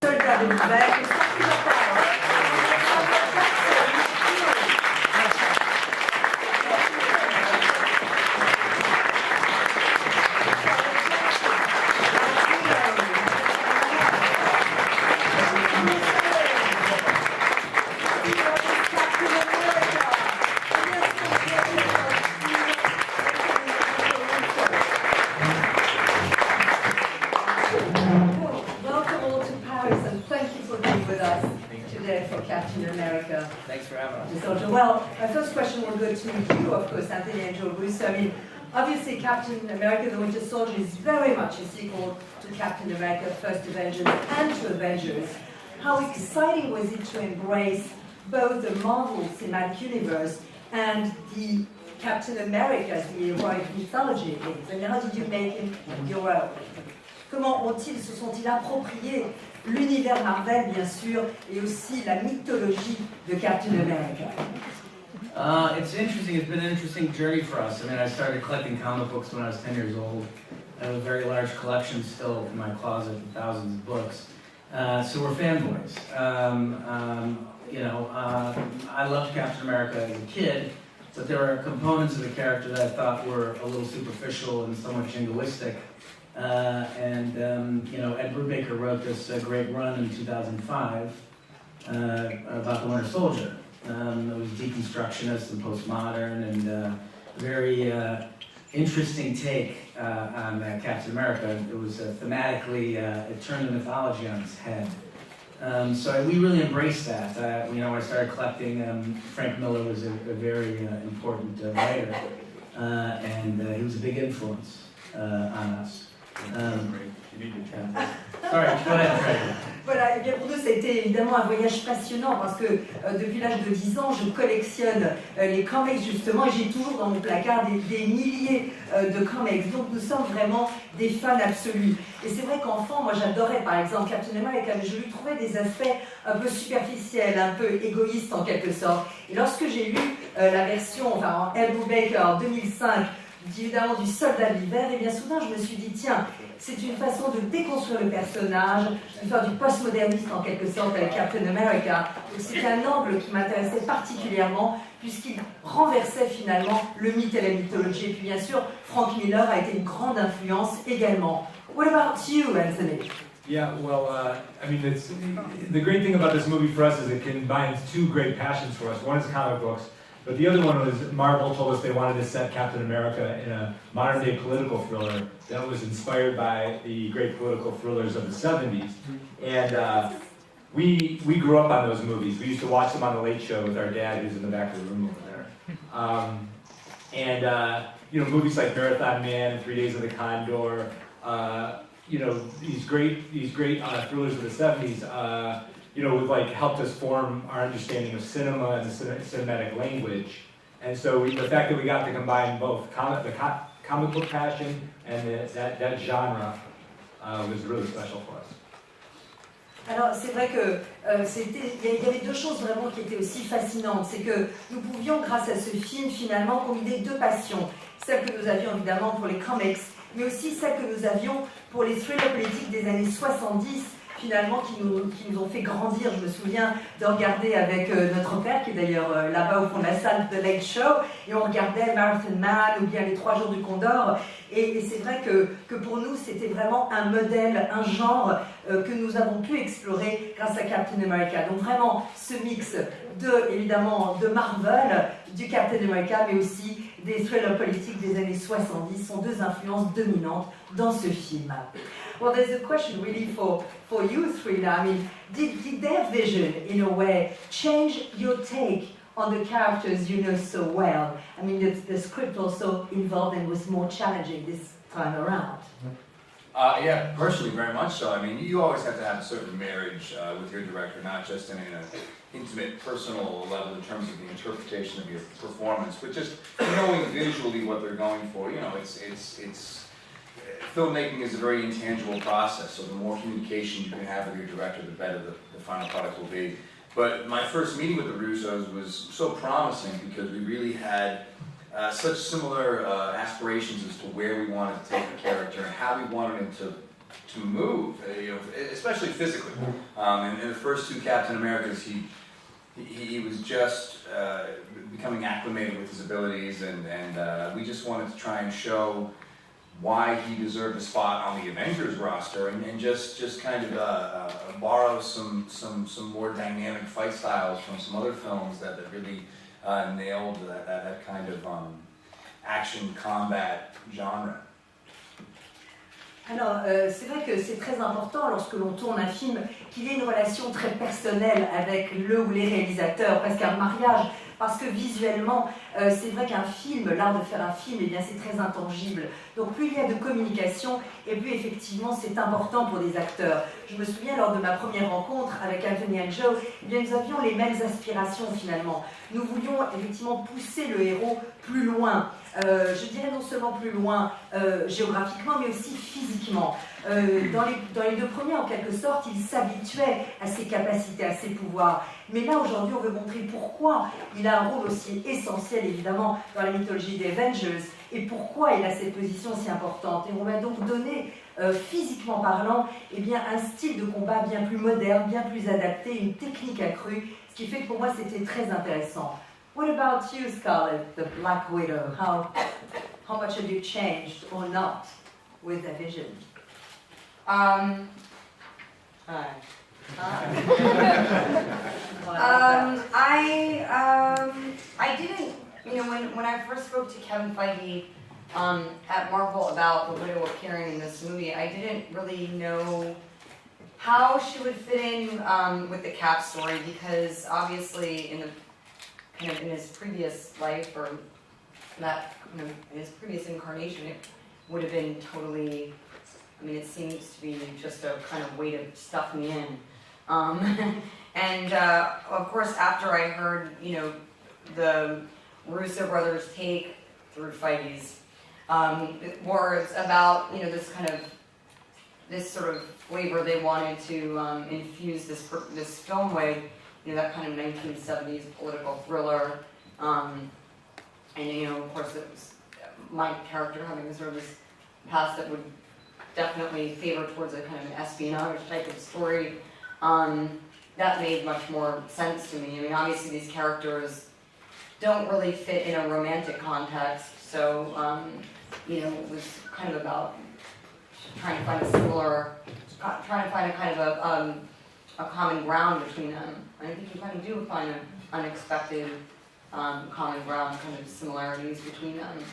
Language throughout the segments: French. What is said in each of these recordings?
soldat de l'hiver. Welcome all to Paris, and thank you for being with us today for Captain America. Thanks for having us. Soldier. Well, my first question will go to you, of course, Anthony and Joe Russo. I mean, obviously, Captain America: The Winter Soldier is very much a sequel to Captain America: First Avengers and to Avengers. How exciting was it to embrace both the Marvel Cinematic Universe and the Captain America, the heroic mythology? And how did you make it your own? Comment se sont-ils appropriés l'univers Marvel, bien sûr, et aussi la mythologie de Captain America? It's interesting. It's been an interesting journey for us. I mean, I started collecting comic books when I was 10 years old. I have a very large collection still in my closet, thousands of books. So we're fanboys. I loved Captain America as a kid, but there were components of the character that I thought were a little superficial and somewhat jingoistic. Ed Brubaker wrote this great run in 2005 about the Winter Soldier. It was deconstructionist and postmodern and a very interesting take on Captain America. It was thematically, it turned the mythology on its head. So we really embraced that. I started collecting. Frank Miller was a very important writer, and he was a big influence on us. Sorry, go ahead, Frank. Voilà, et bien pour nous, ça a été évidemment un voyage passionnant parce que depuis l'âge de 10 ans, je collectionne les comics justement et j'ai toujours dans mon placard des milliers de comics. Donc nous sommes vraiment des fans absolus. Et c'est vrai qu'enfant, moi j'adorais par exemple Captain America, mais je lui trouvais des aspects un peu superficiels, un peu égoïstes en quelque sorte. Et lorsque j'ai lu la version, en Ed Brubaker en 2005, évidemment du soldat de l'hiver, et bien soudain je me suis dit tiens, c'est une façon de déconstruire le personnage, de faire du postmodernisme en quelque sorte avec Captain America. C'est un angle qui m'intéressait particulièrement puisqu'il renversait finalement le mythe et la mythologie. Et puis bien sûr, Frank Miller a été une grande influence également. What about you, Anthony? Yeah, well, the great thing about this movie for us is it combines two great passions for us. One is comic books, but the other one was Marvel told us they wanted to set Captain America in a modern-day political thriller that was inspired by the great political thrillers of the 70s. And we grew up on those movies. We used to watch them on the Late Show with our dad, who's in the back of the room over there. Movies like Marathon Man and 3 Days of the Condor, these great thrillers of the 70s, helped us form our understanding of cinema and the cinematic language. And so the fact that we got to combine both the comic book passion and that genre was really special for us. Alors c'est vrai que il y avait deux choses vraiment qui étaient aussi fascinantes, c'est que nous pouvions grâce à ce film finalement combiner deux passions, celle que nous avions évidemment pour les comics, mais aussi celle que nous avions pour les thrillers politiques des années 70, finalement qui nous ont fait grandir. Je me souviens de regarder avec notre père, qui est d'ailleurs là-bas au fond de la salle de Late Show, et on regardait Marathon Man ou bien Les 3 jours du Condor, et c'est vrai que pour nous c'était vraiment un modèle, un genre que nous avons pu explorer grâce à Captain America. Donc vraiment ce mix évidemment de Marvel, du Captain America, mais aussi des thrillers politiques des années 70 sont deux influences dominantes dans ce film. Well, there's a question really for you three now. I mean, did their vision, in a way, change your take on the characters you know so well? I mean, the script also involved and was more challenging this time around. Yeah, personally, very much so. I mean, you always have to have a certain marriage with your director, not just in an intimate, personal level in terms of the interpretation of your performance, but just knowing visually what they're going for. You know, it's filmmaking is a very intangible process, so the more communication you can have with your director, the better the final product will be. But my first meeting with the Russos was so promising because we really had such similar aspirations as to where we wanted to take the character and how we wanted him to move, you know, especially physically. In the first two Captain Americas, he was just becoming acclimated with his abilities, and we just wanted to try and show why he deserved a spot on the Avengers roster, and just kind of borrow some more dynamic fight styles from some other films that really nailed that kind of action combat genre. Alors, c'est vrai que c'est très important lorsque l'on tourne un film qu'il y ait une relation très personnelle avec le ou les réalisateurs, parce qu'un mariage, parce que visuellement, c'est vrai qu'un film, l'art de faire un film, eh bien c'est très intangible. Donc plus il y a de communication, et plus effectivement c'est important pour des acteurs. Je me souviens lors de ma première rencontre avec Anthony and Joe, eh bien nous avions les mêmes aspirations finalement. Nous voulions effectivement pousser le héros plus loin. Je dirais non seulement plus loin géographiquement, mais aussi physiquement. Dans les deux premiers, en quelque sorte, il s'habituait à ses capacités, à ses pouvoirs. Mais là, aujourd'hui, on veut montrer pourquoi il a un rôle aussi essentiel, évidemment, dans la mythologie des Avengers, et pourquoi il a cette position si importante. Et on va donc donner, physiquement parlant, eh bien, un style de combat bien plus moderne, bien plus adapté, une technique accrue, ce qui fait que pour moi, c'était très intéressant. What about you, Scarlett, the Black Widow? How much have you changed or not with that vision? I didn't, you know, when I first spoke to Kevin Feige at Marvel about the Widow appearing in this movie, I didn't really know how she would fit in with the Cap story, because obviously in his previous life, or that, you know, in his previous incarnation, it would have been totally, I mean, it seems to be just a kind of way to stuff me in. And of course, after I heard, you know, the Russo brothers' take through Feige's words about, you know, this sort of flavor they wanted to infuse this film with, you know, that kind of 1970s political thriller, and you know, of course, it was my character having sort of this past that would definitely favor towards a kind of an espionage type of story. That made much more sense to me. I mean, obviously these characters don't really fit in a romantic context, so you know, it was kind of about trying to find a kind of a common ground between them. I think you kind of do find an unexpected common ground, kind of similarities between them.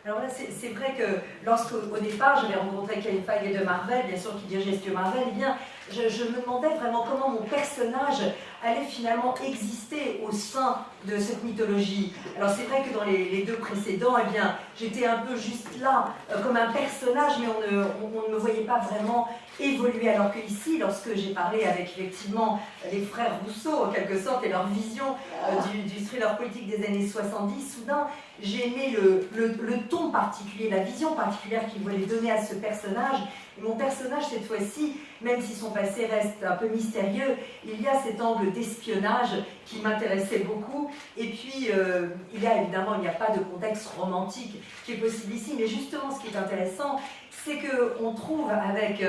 Alors voilà, c'est vrai que lorsqu'au départ j'avais rencontré Kevin Feige de Marvel, bien sûr qui dirigeait Studio Marvel, eh bien je me demandais vraiment comment mon personnage allait finalement exister au sein de cette mythologie. Alors c'est vrai que dans les deux précédents, eh bien j'étais un peu juste là comme un personnage, mais on ne me voyait pas vraiment évoluer. Alors que ici, lorsque j'ai parlé avec effectivement les frères Rousseau en quelque sorte et leur vision du thriller politique des années 70, soudain j'ai aimé le ton particulier, la vision particulière qu'il voulait donner à ce personnage. Et mon personnage, cette fois-ci, même si son passé reste un peu mystérieux, il y a cet angle d'espionnage qui m'intéressait beaucoup. Et puis, il n'y a pas de contexte romantique qui est possible ici. Mais justement, ce qui est intéressant, c'est qu'on trouve avec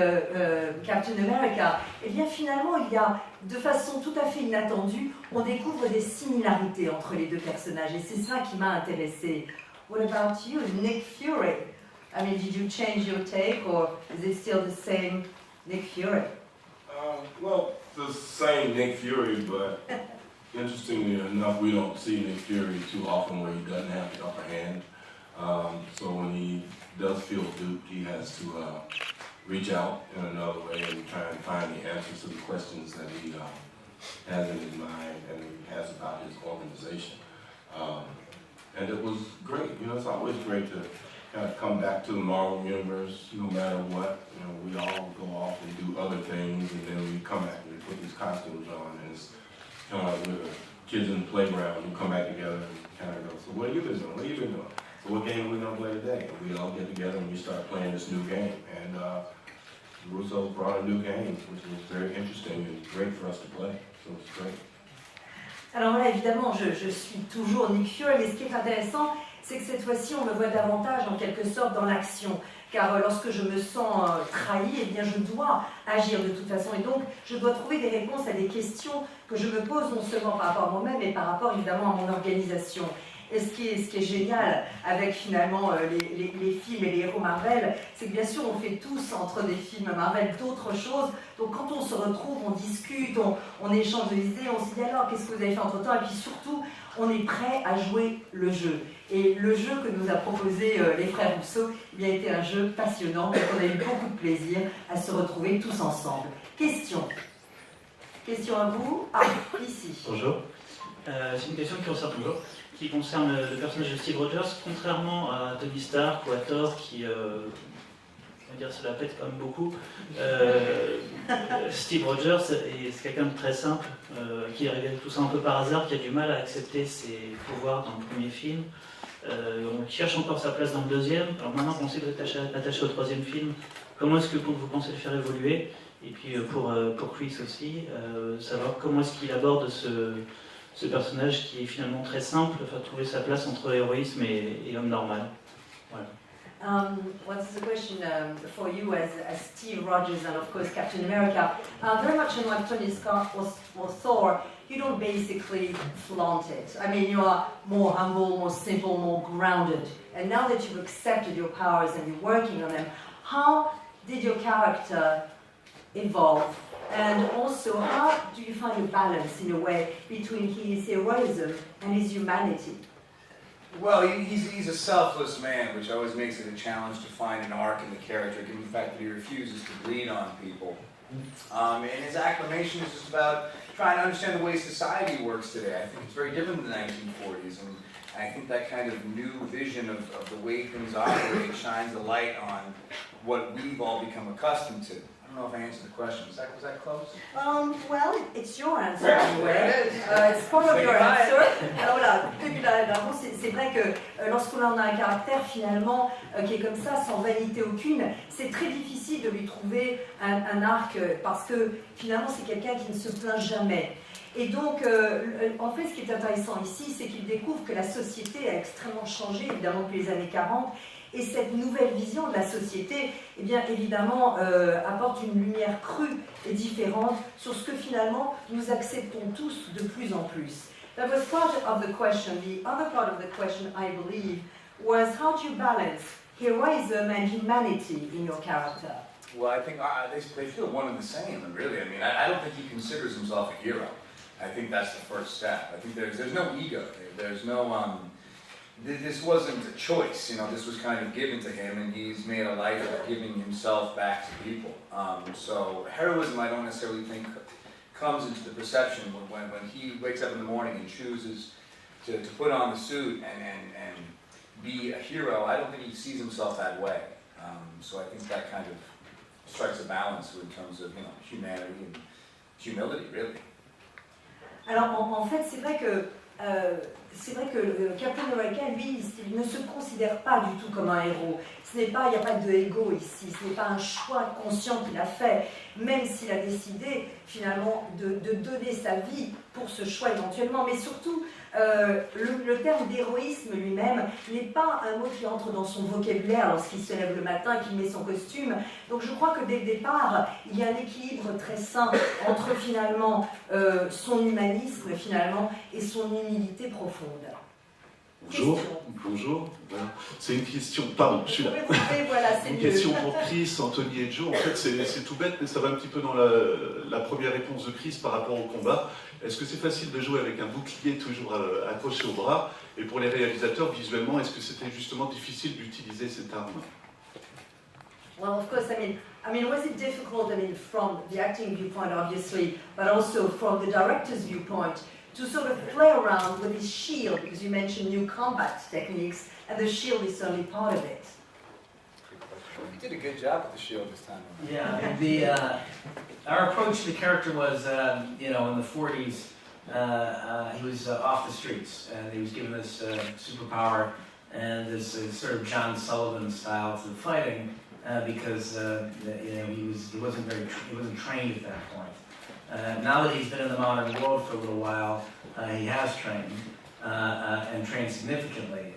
Captain America, eh bien finalement, il y a, de façon tout à fait inattendue, on découvre des similarités entre les deux personnages. Et c'est ça qui m'a intéressée. What about you, Nick Fury? I mean, did you change your take, or is it still the same Nick Fury? Well, the same Nick Fury, but interestingly enough, we don't see Nick Fury too often where he doesn't have the upper hand. So when he does feel duped, he has to reach out in another way and try and find the answers to the questions that he has in his mind and he has about his organization. And it was great. You know, it's always great to kind of come back to the Marvel Universe, no matter what. You know, we all go off and do other things, and then we come back and we put these costumes on, and it's kind of like we're kids in the playground who come back together and kind of go, so what have you been doing? What have you been doing? So what game are we going to play today? And we all get together and we start playing this new game. And Russo brought a new game, which was very interesting and great for us to play. So it's great. Alors là, évidemment, je suis toujours Nick Fury, mais ce qui est intéressant, c'est que cette fois-ci, on me voit davantage, en quelque sorte, dans l'action. car lorsque je me sens trahie, eh bien je dois agir de toute façon. Et donc, je dois trouver des réponses à des questions que je me pose non seulement par rapport à moi-même, mais par rapport évidemment à mon organisation. Et ce qui est génial avec finalement les films et les héros Marvel, c'est que bien sûr on fait tous entre des films Marvel d'autres choses. Donc quand on se retrouve, on discute, on échange des idées, on se dit alors qu'est-ce que vous avez fait entre temps, et puis surtout on est prêt à jouer le jeu. Et le jeu que nous a proposé les frères Rousseau, il a été un jeu passionnant, et on a eu beaucoup de plaisir à se retrouver tous ensemble. Question à vous. Ah, ici. Bonjour. C'est une question qui concerne le personnage de Steve Rogers. Contrairement à Tony Stark ou à Thor, qui, on va dire, se la pète quand même beaucoup, Steve Rogers c'est quelqu'un de très simple, qui est arrivé avec tout ça un peu par hasard, qui a du mal à accepter ses pouvoirs dans le premier film. On cherche encore sa place dans le deuxième. Alors maintenant qu'on sait que vous êtes attaché au troisième film, comment est-ce que vous pensez le faire évoluer? Et puis pour Chris aussi, savoir comment est-ce qu'il aborde ce personnage qui est finalement très simple, enfin trouver sa place entre héroïsme et homme normal. Voilà. What's the question for you as Steve Rogers and of course Captain America? Very much unlike Tony Stark or Thor, you don't basically flaunt it. I mean, you are more humble, more simple, more grounded. And now that you've accepted your powers and you're working on them, how did your character evolve? And also, how do you find a balance, in a way, between his heroism and his humanity? Well, he's a selfless man, which always makes it a challenge to find an arc in the character, given the fact that he refuses to bleed on people. And his acclamation is just about trying to understand the way society works today. I think it's very different than the 1940s, and I think that kind of new vision of the way things operate shines a light on what we've all become accustomed to. I don't know if I answered the question. Was that close? Well, it's your answer anyway. It's part of your answer. Alors voilà, depuis la réponse, c'est vrai que lorsqu'on a un caractère finalement qui est comme ça, sans vanité aucune, c'est très difficile de lui trouver un arc parce que finalement c'est quelqu'un qui ne se plaint jamais. Et donc, en fait, ce qui est intéressant ici, c'est qu'il découvre que la société a extrêmement changé, évidemment, depuis les années 40. Et cette nouvelle vision de la société, eh bien, évidemment, apporte une lumière crue et différente sur ce que finalement nous acceptons tous de plus en plus. That was part of the question. The other part of the question, I believe, was how do you balance heroism and humanity in your character? Well, I think they feel one and the same, really. I mean, I don't think he considers himself a hero. I think that's the first step. I think there's no ego. There's no... This wasn't a choice, you know, this was kind of given to him, and he's made a life of giving himself back to people. So heroism, I don't necessarily think comes into the perception when he wakes up in the morning and chooses to put on the suit and be a hero. I don't think he sees himself that way. So I think that kind of strikes a balance in terms of, you know, humanity and humility, really. Alors, en fait, c'est vrai que Captain America, lui, il ne se considère pas du tout comme un héros. Il n'y a pas de ego ici, ce n'est pas un choix conscient qu'il a fait, même s'il a décidé finalement de donner sa vie pour ce choix éventuellement. Mais surtout, le terme d'héroïsme lui-même n'est pas un mot qui entre dans son vocabulaire lorsqu'il se lève le matin, qu'il met son costume. Donc je crois que dès le départ, il y a un équilibre très sain entre finalement son humanisme finalement et son humilité profonde. Bonjour. Bonjour. Voilà. C'est une question. Pardon, je suis là. Voilà, une question pour Chris, Anthony et Joe. En fait, c'est tout bête, mais ça va un petit peu dans la première réponse de Chris par rapport au combat. Est-ce que c'est facile de jouer avec un bouclier toujours accroché au bras? Et pour les réalisateurs, visuellement, est-ce que c'était justement difficile d'utiliser cette arme? Well, of course, I mean, was it difficult? I mean, from the acting viewpoint, obviously, but also from the director's viewpoint, to sort of play around with his shield, because you mentioned new combat techniques, and the shield is certainly part of it. You did a good job with the shield this time. Yeah, our approach to the character was, you know, in the 40s, he was off the streets, and he was given this superpower and this sort of John Sullivan style to the fighting, because you know, he wasn't trained at that point. Now that he's been in the modern world for a little while, he has trained and trained significantly.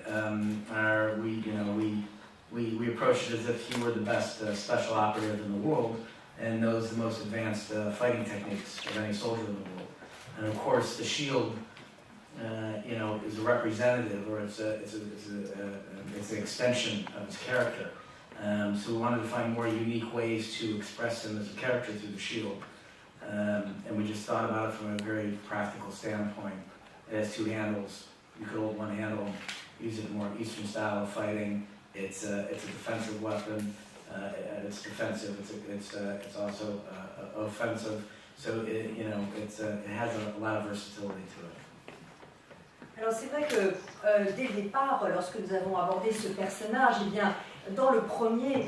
we approached it as if he were the best special operative in the world and knows the most advanced fighting techniques of any soldier in the world. And of course, the shield, you know, is a representative, or it's an extension of his character. So we wanted to find more unique ways to express him as a character through the shield. And we just thought about it from a very practical standpoint. It has 2 handles. You could hold one handle, use it more Eastern style of fighting. It's a defensive weapon. It's defensive. It's also offensive. So you know, it has a lot of versatility to it. Alors c'est vrai que dès le départ, lorsque nous avons abordé ce personnage, eh bien, dans le premier,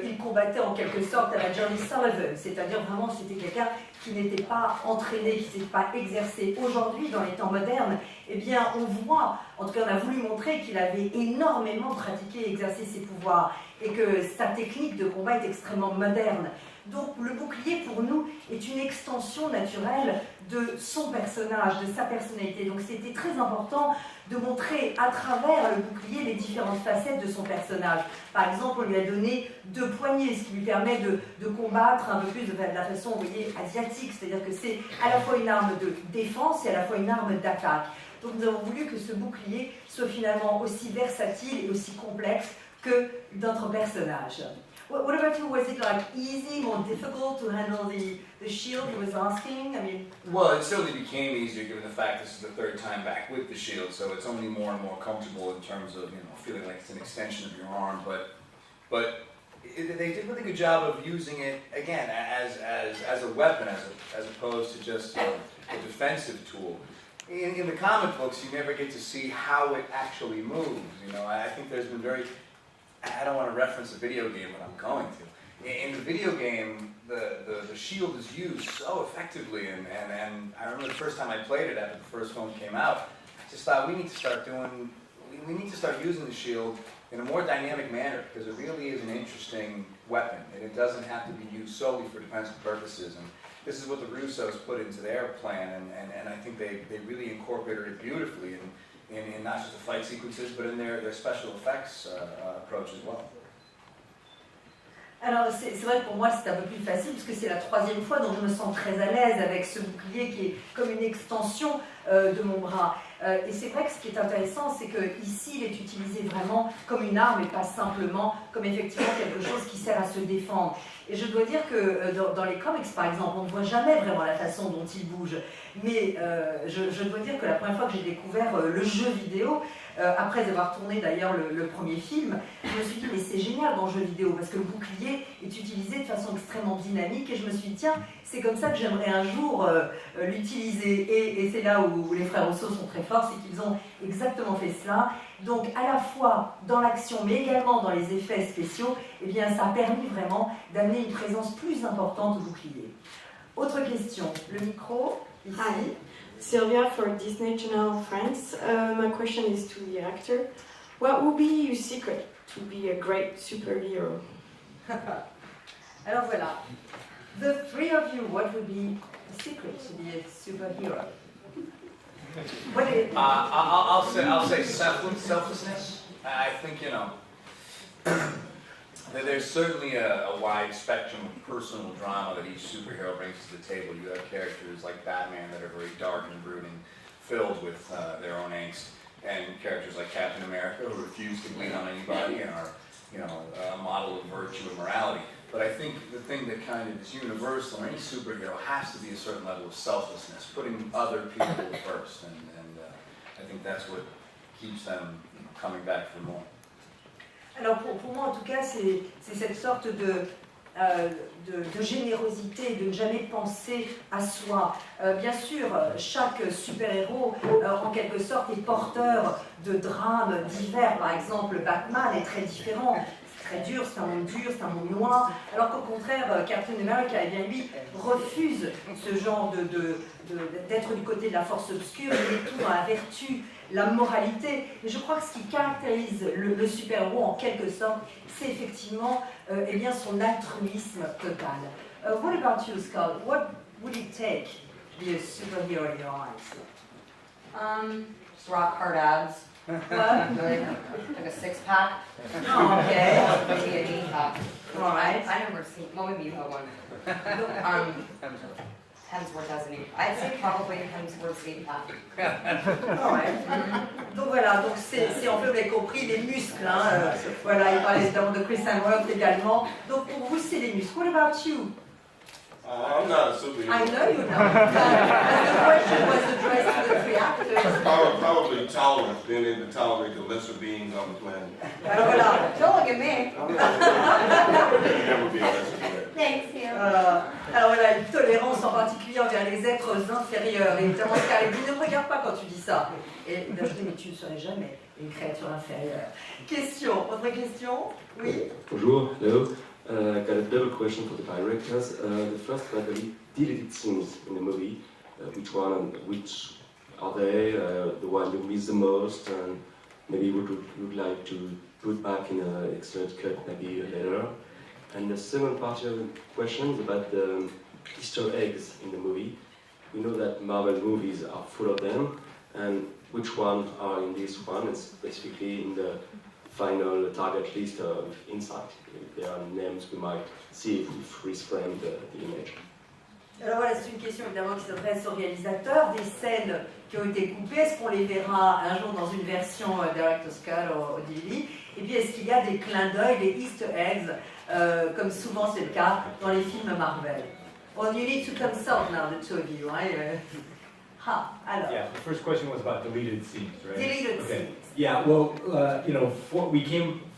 il combattait en quelque sorte à la Johnny Sullivan, c'est-à-dire vraiment c'était quelqu'un qui n'était pas entraîné, qui ne s'était pas exercé. Aujourd'hui, dans les temps modernes, eh bien, on voit, en tout cas on a voulu montrer qu'il avait énormément pratiqué et exercé ses pouvoirs et que sa technique de combat est extrêmement moderne. Donc le bouclier pour nous est une extension naturelle de son personnage, de sa personnalité. Donc c'était très important de montrer à travers le bouclier les différentes facettes de son personnage. Par exemple, on lui a donné 2 poignets, ce qui lui permet de combattre un peu plus de la façon, vous voyez, asiatique. C'est-à-dire que c'est à la fois une arme de défense et à la fois une arme d'attaque. Donc nous avons voulu que ce bouclier soit finalement aussi versatile et aussi complexe que d'autres personnages. What about you? Was it like easy, more difficult to handle the shield he was asking? I mean, Well, it certainly became easier given the fact this is the 3rd time back with the shield, so it's only more and more comfortable in terms of, you know, feeling like it's an extension of your arm. But they did a really good job of using it again as a weapon, as opposed to just a defensive tool. In the comic books, you never get to see how it actually moves. You know, I think there's been I don't want to reference a video game, but I'm going to. In the video game, the shield is used so effectively, and I remember the first time I played it after the first film came out, I just thought we need to start using the shield in a more dynamic manner, because it really is an interesting weapon, and it doesn't have to be used solely for defensive purposes. And this is what the Russos put into their plan, and I think they really incorporated it beautifully in not just the fight sequences, but in their special effects approach as well. alors c'est vrai que pour moi c'est un peu plus facile parce que c'est la 3e fois, donc je me sens très à l'aise avec ce bouclier qui est comme une extension de mon bras. Et c'est vrai que ce qui est intéressant, c'est qu'ici il est utilisé vraiment comme une arme et pas simplement comme effectivement quelque chose qui sert à se défendre. Et je dois dire que dans les comics par exemple, on ne voit jamais vraiment la façon dont il bouge. Mais je dois dire que la première fois que j'ai découvert le jeu vidéo, après avoir tourné d'ailleurs le premier film, je me suis dit mais c'est génial dans le jeu vidéo parce que le bouclier est utilisé de façon extrêmement dynamique et je me suis dit tiens, c'est comme ça que j'aimerais un jour l'utiliser. Et c'est là où les frères Russo sont très forts, c'est qu'ils ont exactement fait cela. Donc à la fois dans l'action mais également dans les effets spéciaux, eh bien, ça a permis vraiment d'amener une présence plus importante au bouclier. Autre question, le micro, ici. Hi, Sylvia for Disney Channel France. My question is to the actor. What would be your secret to be a great superhero? Alors voilà, the 3 of you, what would be a secret to be a superhero? What is I'll say selflessness. I think, you know, there's certainly a wide spectrum of personal drama that each superhero brings to the table. You have characters like Batman that are very dark and brooding, filled with their own angst, and characters like Captain America who refuse to bleed on anybody and are, you know, a model of virtue and morality. But I think the thing that kind of is universal in any superhero has to be a certain level of selflessness, putting other people first, and I think that's what keeps them coming back for more. Alors pour moi en tout cas c'est cette sorte de générosité, de ne jamais penser à soi. Bien sûr, chaque super-héros en quelque sorte est porteur de drames divers. Par exemple, Batman est très différent. Très dur, c'est un monde noir, alors qu'au contraire, Captain America, eh bien, lui, refuse ce genre d'être du côté de la force obscure, il est tout dans la vertu, la moralité. Et je crois que ce qui caractérise le super-héros, en quelque sorte, c'est effectivement eh bien, son altruisme total. What about you, Scott? What would it take to be a superhero in your eyes? Just rock hard abs. What? Like a six-pack? Oh, okay. Maybe an eight-pack. All right. I never seen, well, maybe you have one. Hemsworth has an eight. I'd say probably Hemsworth's eight-pack. Ah ouais. Donc voilà, donc c'est en fait, vous avez compris, les muscles. Hein, voilà, il parlait évidemment de Chris Hemsworth également. Donc pour vous, c'est les muscles. What about you? I'm not a superhero. I know you know. The question was addressed to the three actors. Probably tolerant, being able to tolerate the lesser beings on the planet. Alors voilà. Don't look at me. Never be a lesser being. Thanks, you. Alors voilà, une tolérance en particulier envers les êtres inférieurs. Et évidemment, Scarlett dit, ne me regarde pas quand tu dis ça. Et il a ajouté, mais tu ne serais jamais une créature inférieure. Question, autre question? Oui? Bonjour, hello. Got a double question for the directors. The first about the deleted scenes in the movie. Which one and which are they? The one you miss the most, and maybe would like to put back in an extended cut maybe later. And the second part of the question is about the Easter eggs in the movie. We know that Marvel movies are full of them, and which one are in this one? And specifically in the final target list of Insight. There are names we might see if we freeze frame the image. Alors voilà, c'est une question évidemment qui s'adresse au réalisateur. Des scènes qui ont été coupées, est-ce qu'on les verra un jour dans une version Director's Cut au DVD? Et puis est-ce qu'il y a des clins d'œil, des Easter eggs, comme souvent c'est le cas dans les films Marvel? Well, you need to consult now, the two of you, right? Alors. Yeah, the first question was about deleted scenes, right? Deleted Okay. scenes. Yeah, well, you know,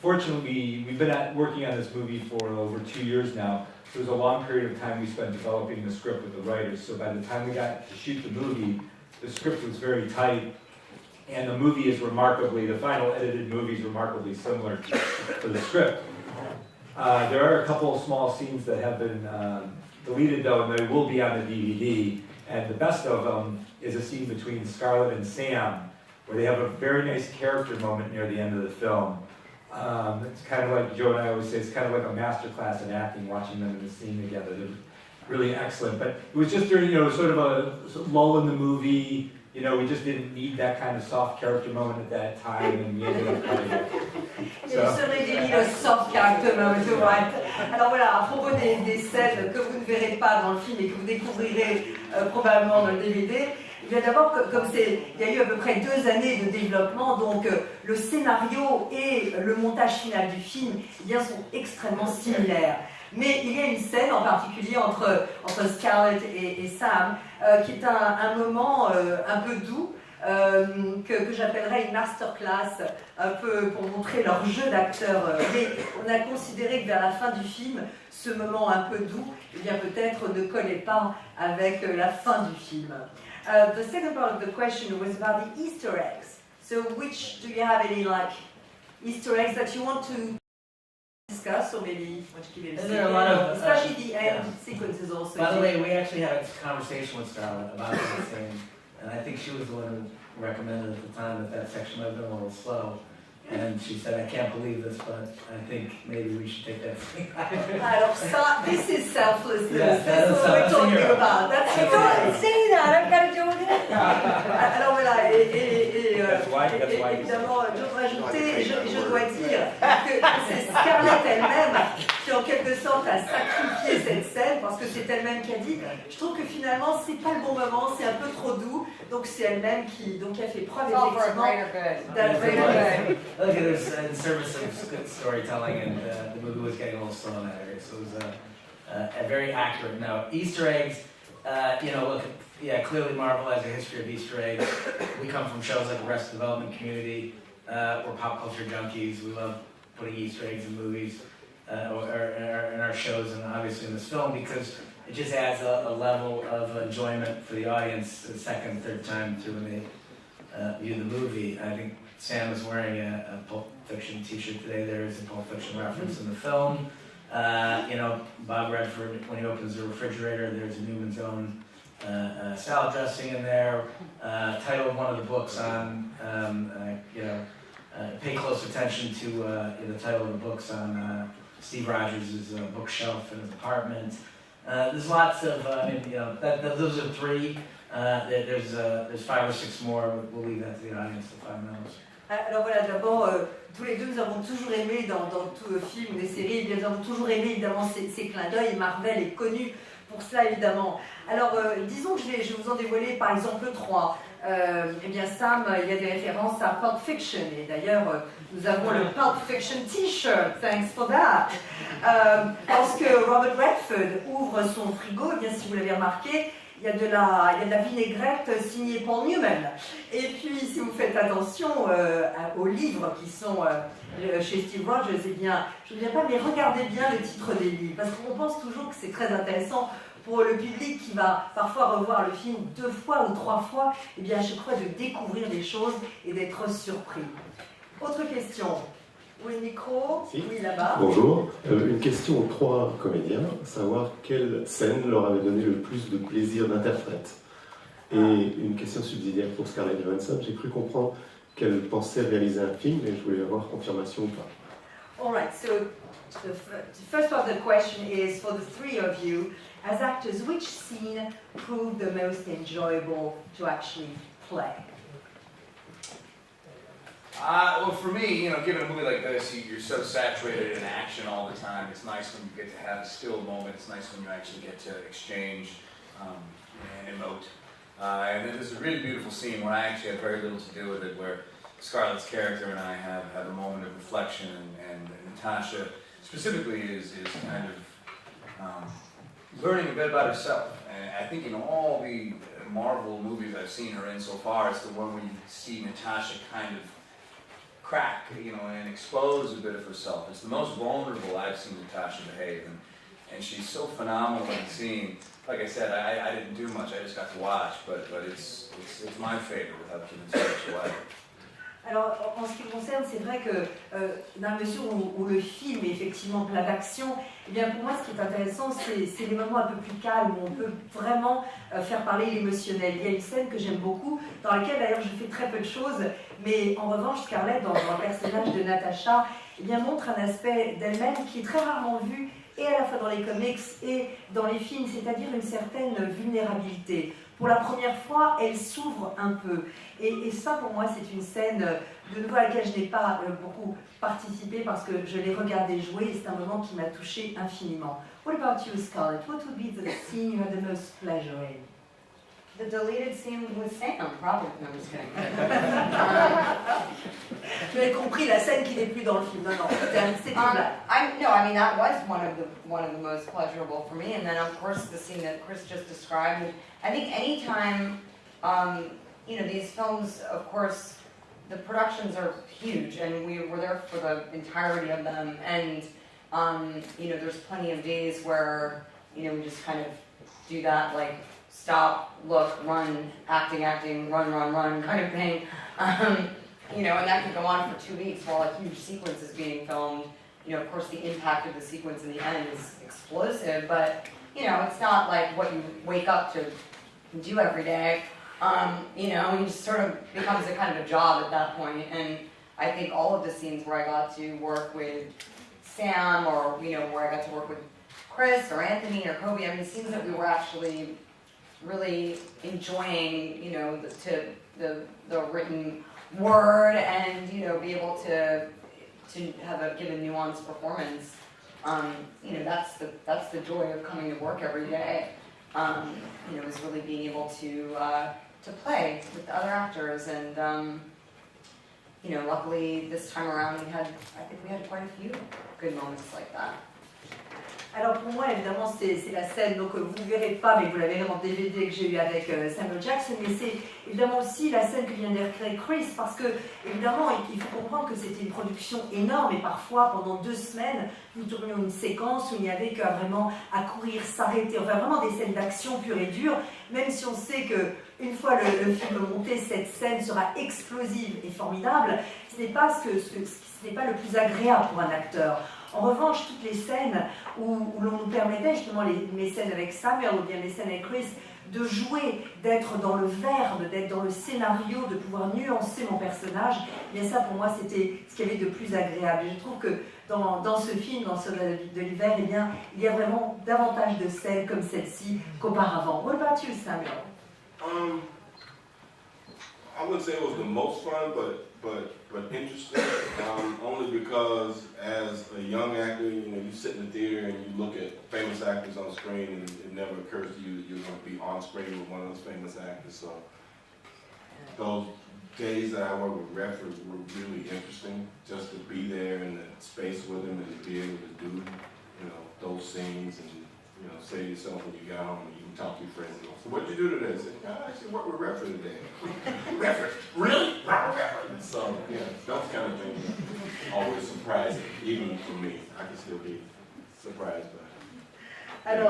fortunately, we've been working on this movie for over 2 years now. So it was a long period of time we spent developing the script with the writers. So by the time we got to shoot the movie, the script was very tight. And the movie is remarkably, the final edited movie is remarkably similar to the script. There are a couple of small scenes that have been deleted though, and they will be on the DVD. And the best of them is a scene between Scarlett and Sam, where they have a very nice character moment near the end of the film. It's kind of like Joe and I always say, it's kind of like a master class in acting, watching them in the scene together. They're really excellent. But it was just during, you know, sort of a lull in the movie. You know, we just didn't need that kind of soft character moment at that time, and we ended up cutting it. You certainly did need a soft character moment, right? Alors voilà, à propos des scènes que vous ne verrez pas dans le film et que vous découvrirez probablement dans le DVD, eh bien d'abord, comme il y a eu à peu près 2 années de développement, donc le scénario et le montage final du film eh bien, sont extrêmement similaires. Mais il y a une scène en particulier entre Scarlett et Sam qui est un moment un peu doux que j'appellerais une masterclass, un peu pour montrer leur jeu d'acteur. Mais on a considéré que vers la fin du film, ce moment un peu doux, eh bien peut-être ne collait pas avec la fin du film. The second part of the question was about the Easter eggs. So which do you have any like Easter eggs that you want to discuss, or maybe want to give it a There are a lot of, especially the end yeah. sequences also. By the way, we actually had a conversation with Scarlett about this thing, and I think she was the one who recommended at the time that section might have been a little slow. And she said, I can't believe this, but I think maybe we should take that thing out. Alors ça, this is selflessness. Yes, That's what we're talking about. That's Don't right. say that, I've got to do it. Alors voilà, That's why évidemment, je dois ajouter, je dois dire que c'est Scarlett elle-même qui en quelque sorte a sacrifié cette scène parce que c'est elle-même qui a dit, je trouve que finalement c'est pas le bon moment, c'est un peu trop doux, donc c'est elle-même qui a fait preuve It's all for a effectivement greater good. d'un greater good. Look, it was in service of good storytelling, and the movie was getting a little slow in that area, so it was a very accurate note. Easter eggs, you know, look, yeah, clearly Marvel has a history of Easter eggs. We come from shows like Arrested Development Community. We're pop culture junkies. We love putting Easter eggs in movies or in our shows, and obviously in this film, because it just adds a level of enjoyment for the audience the second, third time through when they view the movie. I think Sam is wearing a Pulp Fiction t-shirt today. There is a Pulp Fiction reference in the film. You know, Bob Redford, when he opens the refrigerator, there's a Newman's Own salad dressing in there. Title of one of the books on, you know, pay close attention to the title of the books on Steve Rogers' bookshelf in his apartment. There's lots of, I mean, you know, those are 3. There's 5 or 6 more. We'll leave that to the audience to find those. Alors voilà, d'abord, tous les deux, nous avons toujours aimé dans tous les films, les séries, nous avons toujours aimé évidemment ces clins d'œil, et Marvel est connu pour cela évidemment. Alors, disons que je vais vous en dévoiler par exemple 3. Eh bien Sam, il y a des références à Pulp Fiction, et d'ailleurs nous avons le Pulp Fiction t-shirt, thanks for that. Lorsque Robert Redford ouvre son frigo, eh bien si vous l'avez remarqué, il y a de la vinaigrette signée Paul Newman. Et puis si vous faites attention aux livres qui sont chez Steve Rogers, eh bien je ne viens pas, mais regardez bien le titre des livres, parce qu'on pense toujours que c'est très intéressant pour le public qui va parfois revoir le film 2 fois ou 3 fois, eh bien, à chaque fois de découvrir des choses et d'être surpris. Autre question. Oui, le micro. Si. Oui, là-bas. Bonjour. Une question aux 3 comédiens, savoir quelle scène leur avait donné le plus de plaisir d'interprète. Et une question subsidiaire pour Scarlett Johansson. J'ai cru comprendre qu'elle pensait réaliser un film, et je voulais avoir confirmation ou pas. All right, so the first part of the question is for the 3 of you. As actors, which scene proved the most enjoyable to actually play? Well, for me, given a movie like this, you're so saturated in action all the time. It's nice when you get to have a still moment. It's nice when you actually get to exchange and emote. And then there's a really beautiful scene where I actually have very little to do with it, where Scarlett's character and I have a moment of reflection, and Natasha specifically is kind of learning a bit about herself. And I think in all the Marvel movies I've seen her in so far, it's the one where you see Natasha kind of crack, and expose a bit of herself. It's the most vulnerable I've seen Natasha behave, and she's so phenomenal in the scene. Like I said, I didn't do much, I just got to watch, but it's my favorite without giving so much away. Alors, en ce qui me concerne, c'est vrai que dans la mesure où le film est effectivement plein d'action, eh bien pour moi, ce qui est intéressant, c'est les moments un peu plus calmes, où on peut vraiment faire parler l'émotionnel. Il y a une scène que j'aime beaucoup, dans laquelle d'ailleurs je fais très peu de choses, mais en revanche, Scarlett, dans le personnage de Natasha, eh bien, montre un aspect d'elle-même qui est très rarement vu, et à la fois dans les comics et dans les films, c'est-à-dire une certaine vulnérabilité. Pour la première fois, elle s'ouvre un peu. Et ça, pour moi, c'est une scène de nouveau à laquelle je n'ai pas beaucoup participé parce que je l'ai regardé jouer et c'est un moment qui m'a touchée infiniment. What about you, Scarlett? What would be the scene you had the most pleasure in? The deleted scene with Sam, probably. No, I'm just kidding. Vous avez compris la scène qui n'est plus dans le film. Non, non, c'est une blague. I mean that was one of the most pleasurable for me, and then of course the scene that Chris just described. I think anytime, these films, of course, the productions are huge, and we were there for the entirety of them, and there's plenty of days where we just kind of do that, like stop, look, run, acting, run kind of thing. And that can go on for 2 weeks while a huge sequence is being filmed. Of course, the impact of the sequence in the end is explosive, but it's not like what you wake up to do every day. It just sort of becomes a kind of a job at that point. And I think all of the scenes where I got to work with Sam, or where I got to work with Chris or Anthony or Kobe, I mean, scenes that we were actually really enjoying, the written word, and be able to give a nuanced performance. That's the joy of coming to work every day. Is really being able to play with the other actors, and luckily this time around I think we had quite a few good moments like that. Alors pour moi, évidemment, c'est la scène, donc vous ne verrez pas, mais vous la verrez dans le DVD que j'ai eu avec Samuel Jackson, mais c'est évidemment aussi la scène que vient de créer Chris, parce que, évidemment, il faut comprendre que c'était une production énorme, et parfois, pendant 2 semaines, nous tournions une séquence où il n'y avait qu'à vraiment à courir, s'arrêter, enfin vraiment des scènes d'action pure et dure, même si on sait qu'une fois le film monté, cette scène sera explosive et formidable, ce n'est pas ce n'est pas le plus agréable pour un acteur. En revanche, toutes les scènes où l'on nous permettait, justement mes scènes avec Samuel ou bien les scènes avec Chris, de jouer, d'être dans le verbe, d'être dans le scénario, de pouvoir nuancer mon personnage, eh bien ça pour moi c'était ce qu'il y avait de plus agréable. Et je trouve que dans ce film, dans ce de l'hiver, eh bien, il y a vraiment davantage de scènes comme celle-ci qu'auparavant. What about you, Samuel? I wouldn't say it was the most fun, but interesting. Only because as a young actor, you know, you sit in the theater and you look at famous actors on screen, and it never occurs to you that you're going to be on screen with one of those famous actors. So those days that I worked with Redford were really interesting, just to be there in the space with him and to be able to do, you know, those scenes and, you know, say to yourself when you got home and you can talk to your friends. You know, so what'd you do today? I said, I actually worked with Redford today. Redford? Really? Redford? So, yeah, those kind of things are always surprising, even for me. I can still be surprised by it.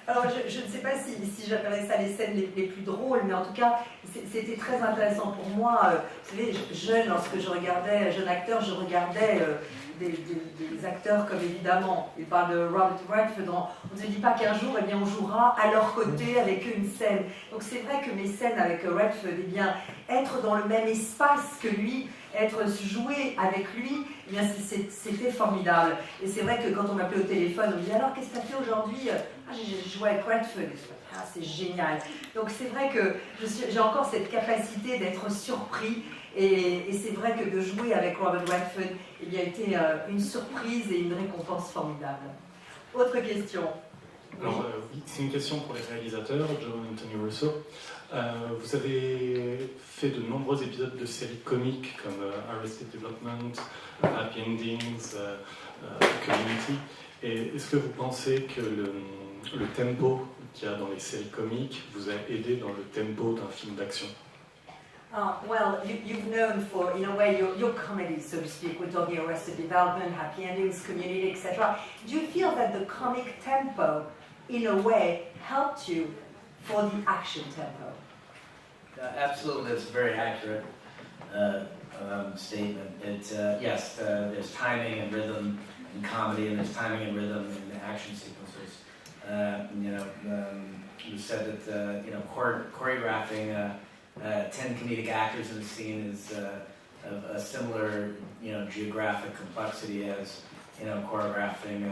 Alors je ne sais pas si j'appellerais ça les scènes les plus drôles, mais en tout cas, c'était très intéressant pour moi. Vous savez, jeune, lorsque je regardais, jeune acteur, je regardais des acteurs comme évidemment, il parle de Robert Redford, on ne se dit pas qu'un jour, eh bien, on jouera à leur côté avec eux une scène. Donc c'est vrai que mes scènes avec Redford, eh bien, être dans le même espace que lui, être joué avec lui, eh bien, c'était formidable. Et c'est vrai que quand on m'appelait au téléphone, on me dit alors qu'est-ce que tu as fait aujourd'hui? J'ai joué avec Redford. Ah, c'est génial. Donc c'est vrai que j'ai encore cette capacité d'être surpris. Et c'est vrai que de jouer avec Robert Redford, eh bien, a été une surprise et une récompense formidable. Autre question? Alors, oui, c'est une question pour les réalisateurs, Joe et Anthony Russo. Vous avez fait de nombreux épisodes de séries comiques comme Arrested Development, Happy Endings, Community. Et est-ce que vous pensez que le tempo qu'il y a dans les séries comiques vous a aidé dans le tempo d'un film d'action? Well, you've known for, in a way, your comedy, so to speak. We're talking Arrested Development, Happy Endings, Community, etc. Do you feel that the comic tempo, in a way, helped you for the action tempo? Absolutely, that's a very accurate statement. Yes, there's timing and rhythm in comedy, and there's timing and rhythm in the action sequences. You said that choreographing 10 comedic actors in a scene is a similar, geographic complexity as, choreographing,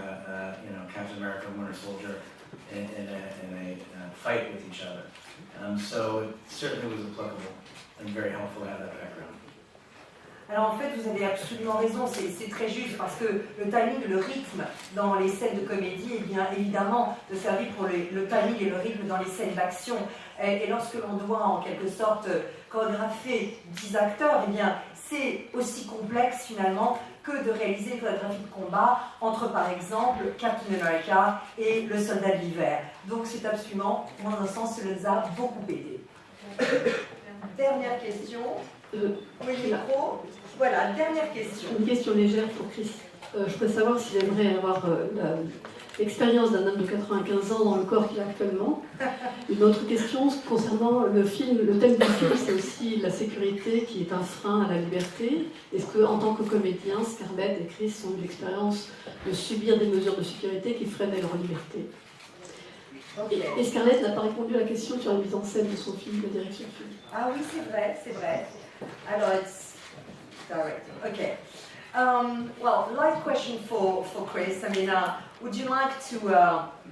Captain America and Winter Soldier in a fight with each other. So it certainly was applicable and very helpful to have that background. Alors en fait, vous avez absolument raison, c'est très juste parce que le timing, le rythme dans les scènes de comédie est bien évidemment de servir pour le timing et le rythme dans les scènes d'action. Et lorsque l'on doit en quelque sorte chorégraphier 10 acteurs, eh bien c'est aussi complexe finalement que de réaliser une chorégraphie de combat entre par exemple Captain America et le soldat de l'hiver. Donc c'est absolument, dans un sens, cela nous a beaucoup aidé. Dernière question. Oui, micro. Voilà, dernière question. Une question légère pour Chris. Je peux savoir s'il aimerait avoir l'expérience d'un homme de 95 ans dans le corps qu'il a actuellement. Une autre question concernant le film, le thème du film, c'est aussi la sécurité qui est un frein à la liberté. Est-ce qu'en tant que comédien, Scarlett et Chris ont eu l'expérience de subir des mesures de sécurité qui freinaient leur liberté? Okay. Et Scarlett n'a pas répondu à la question sur la mise en scène de son film, la direction du film. Ah oui, c'est vrai, c'est vrai. Alors, it's directing. Okay. Well, light question for Chris. I mean, would you like to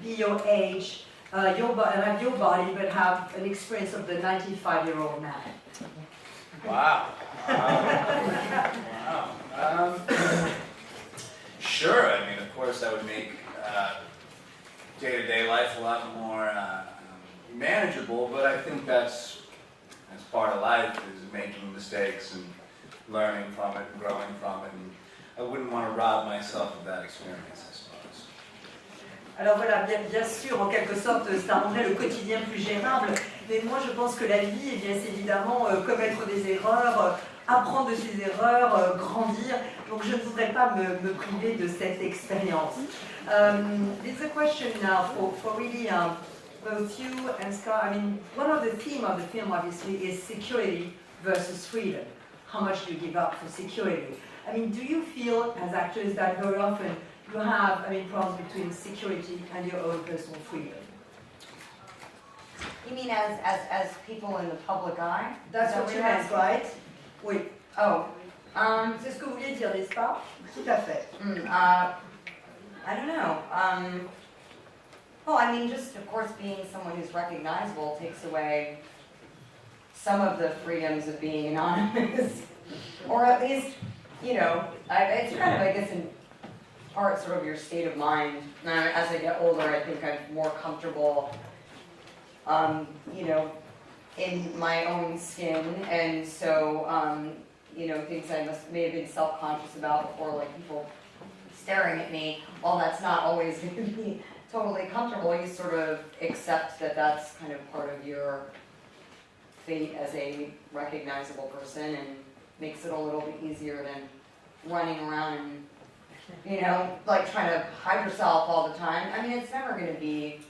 be your age, have your body, but have an experience of the 95-year-old man? Wow. Sure. I mean, of course, that would make day-to-day life a lot more manageable. But I think that's part of life, is making mistakes and learning from it and growing from it. And I wouldn't want to rob myself of that experience, I suppose. Alors voilà, bien sûr, en quelque sorte, ça rendrait le quotidien plus gérable. Mais moi, je pense que la vie, eh bien, c'est évidemment commettre des erreurs, apprendre de ses erreurs, grandir. Donc, je ne voudrais pas me priver de cette expérience. It's a question now for really both you and Scott. I mean, one of the themes of the film, obviously, is security versus freedom. How much do you give up for security? I mean, do you feel, as actors, that very often you have, problems between security and your own personal freedom? You mean as people in the public eye? That's what you meant, right? Oui. Oh. C'est ce que vous vouliez dire, n'est-ce pas? Tout à fait. I don't know. Well, I mean, just of course being someone who's recognizable takes away some of the freedoms of being anonymous, or at least, you know, it's kind of, I guess, in part sort of your state of mind. As I get older, I think I'm more comfortable, you know, in my own skin, and so, you know, things I may have been self-conscious about before, like people staring at me, while that's not always going to be totally comfortable, you sort of accept that that's kind of part of your fate as a recognizable person, and makes it a little bit easier than running around and, you know, like trying to hide yourself all the time. I mean, it's never going to be,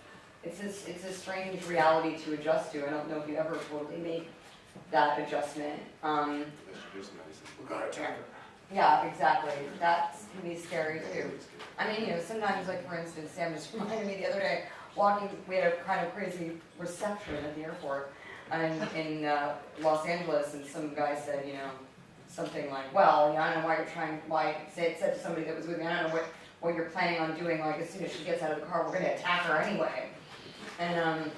it's a strange reality to adjust to. I don't know if you ever totally make that adjustment. Yeah, exactly. That can be scary too. I mean, you know, sometimes, like for instance, Sam just reminded me the other day, we had a kind of crazy reception at the airport in Los Angeles, and some guy said, you know, something like, well, I don't know why it said to somebody that was with me, I don't know what you're planning on doing, like as soon as she gets out of the car, we're going to attack her anyway. And,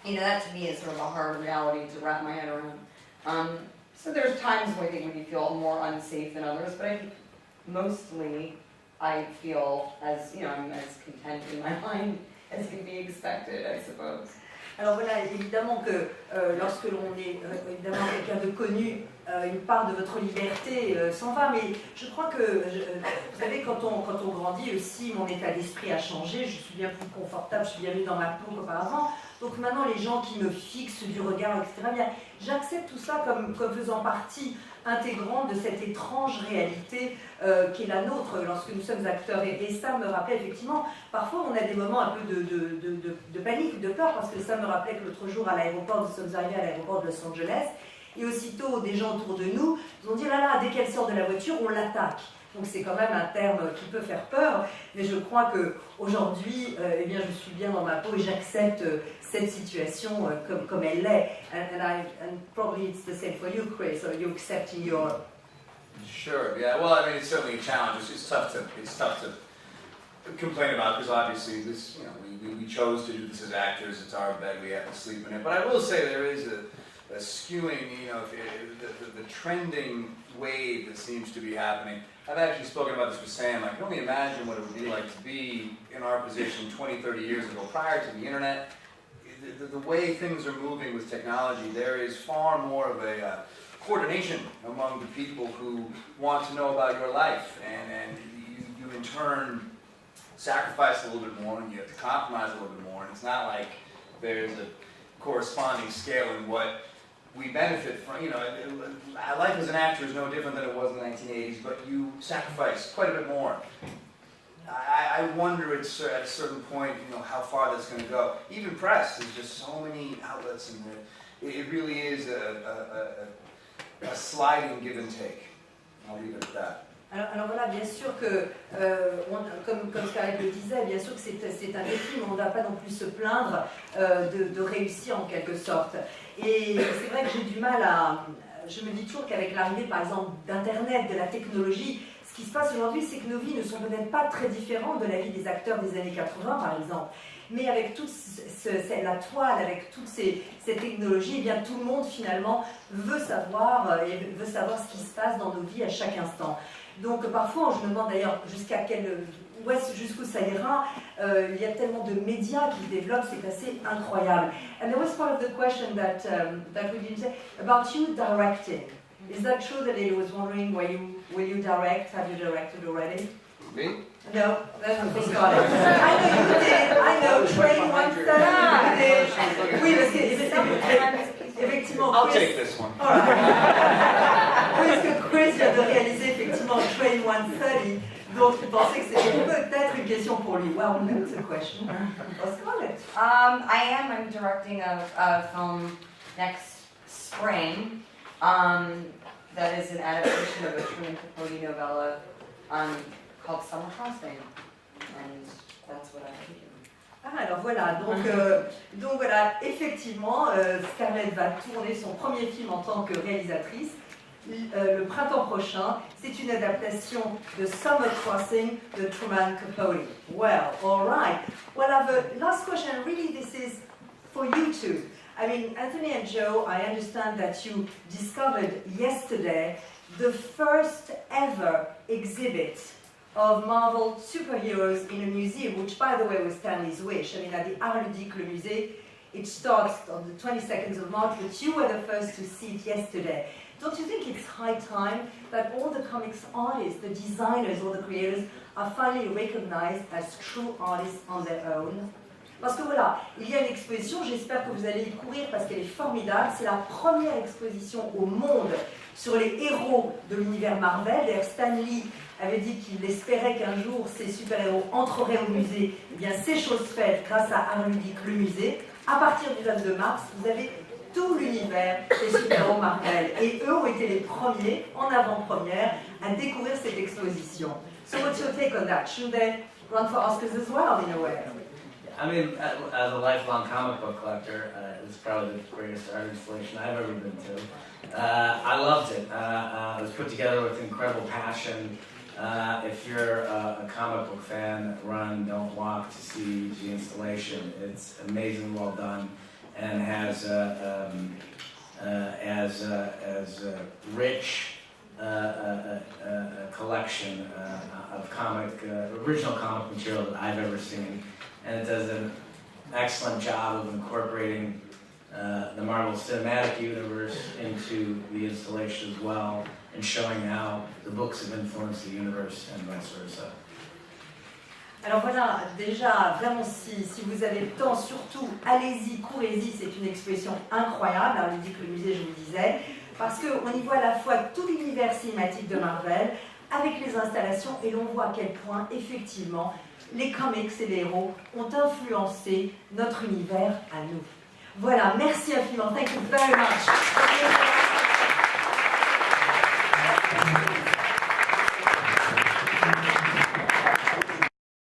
you know, that to me is sort of a hard reality to wrap my head around. So there's times when I think when you feel more unsafe than others, but I think mostly I feel as, you know, I'm as content in my mind as can be expected, I suppose. Alors voilà, évidemment que lorsque l'on est évidemment quelqu'un de connu, une part de votre liberté s'en va, mais je crois que, vous savez, quand on grandit aussi, mon état d'esprit a changé, je suis bien plus confortable, je suis bien mieux dans ma peau qu'auparavant, donc maintenant les gens qui me fixent du regard, etc., bien, j'accepte tout ça comme faisant partie intégrante de cette étrange réalité qui est la nôtre lorsque nous sommes acteurs. Et ça me rappelait effectivement, parfois on a des moments un peu de panique, de peur, parce que ça me rappelait que l'autre jour à l'aéroport, nous sommes arrivés à l'aéroport de Los Angeles, et aussitôt des gens autour de nous nous ont dit, là là, dès qu'elle sort de la voiture, on l'attaque. Donc c'est quand même un terme qui peut faire peur, mais je crois qu'aujourd'hui, eh bien, je suis bien dans ma peau et j'accepte cette situation comme elle l'est. And probably it's the same for you, Chris, or you accepting your... Sure, yeah, well, I mean, it's certainly a challenge. It's tough to complain about, because obviously this, you know, we chose to do this as actors, it's our bed, we have to sleep in it. But I will say there is a skewing, you know, the trending wave that seems to be happening. I've actually spoken about this with Sam. I can only imagine what it would be like to be in our position 20, 30 years ago, prior to the internet. The way things are moving with technology, there is far more of a coordination among the people who want to know about your life, and you in turn sacrifice a little bit more, and you have to compromise a little bit more, and it's not like there's a corresponding scale in what we benefit from. You know, life as an actor is no different than it was in the 1980s, but you sacrifice quite a bit more. I wonder at a certain point, you know, how far that's going to go. Even press, there's just so many outlets, and it really is a sliding give and take. I'll leave it at that. Alors voilà, bien sûr que, comme Scarlett le disait, bien sûr que c'est un défi, mais on ne va pas non plus se plaindre de réussir en quelque sorte. Et c'est vrai que j'ai du mal à... Je me dis toujours qu'avec l'arrivée, par exemple, d'Internet, de la technologie, ce qui se passe aujourd'hui, c'est que nos vies ne sont peut-être pas très différentes de la vie des acteurs des années 80, par exemple. Mais avec toute la toile, avec toute cette technologie, eh bien, tout le monde, finalement, veut savoir ce qui se passe dans nos vies à chaque instant. Donc, parfois, je me demande d'ailleurs jusqu'où ça ira. Il y a tellement de médias qui se développent, c'est assez incroyable. And there was part of the question that we didn't say about you directing. Is that true that I was wondering, will you direct? Have you directed already? Me? No, that's not got it. I know you did. I know Train 130. Oui, parce que effectivement. I'll take this one. Oui, parce que Chris vient de réaliser effectivement Train 130. Donc, je pensais que c'était peut-être une question pour lui. Well, that's a question. Scarlett. I'm directing a film next spring that is an adaptation of a Truman Capote novella called Summer Crossing, and that's what I'm thinking. Ah, alors voilà, donc voilà, effectivement, Scarlett va tourner son premier film en tant que réalisatrice le printemps prochain. C'est une adaptation de Summer Crossing de Truman Capote. Well, all right. Well, I have a last question. Really, this is for you two. I mean, Anthony and Joe, I understand that you discovered yesterday the first ever exhibit of Marvel superheroes in a museum, which by the way was Stanley's wish. I mean, at the Art Ludique, le musée, it starts on the 22nd of March, but you were the first to see it yesterday. Don't you think it's high time that all the comics artists, the designers, all the creators are finally recognized as true artists on their own? Parce que voilà, il y a une exposition, j'espère que vous allez y courir parce qu'elle est formidable. C'est la première exposition au monde sur les héros de l'univers Marvel. D'ailleurs, Stan Lee avait dit qu'il espérait qu'un jour ces super-héros entreraient au musée. Eh bien, c'est chose faite grâce à Art Ludique, le musée. À partir du 22 mars, vous avez tout l'univers des super-héros Marvel. Et eux ont été les premiers, en avant-première, à découvrir cette exposition. So what's your take on that? Should they run for Oscars as well, in a way? I mean, as a lifelong comic book collector, it's probably the greatest art installation I've ever been to. I loved it. It was put together with incredible passion. If you're a comic book fan, run, don't walk to see the installation. It's amazingly well done and has as rich a collection of original comic material that I've ever seen. And it does an excellent job of incorporating the Marvel Cinematic Universe into the installation as well, and showing how the books have influenced the universe and vice versa. Alors voilà, déjà, vraiment, si vous avez le temps, surtout, allez-y, courez-y, c'est une exposition incroyable, Art Ludique, le musée, je vous le disais, parce qu'on y voit à la fois tout l'univers cinématique de Marvel, avec les installations, et l'on voit à quel point, effectivement, les comics et les héros ont influencé notre univers à nous. Voilà, merci infiniment. Thank you very much.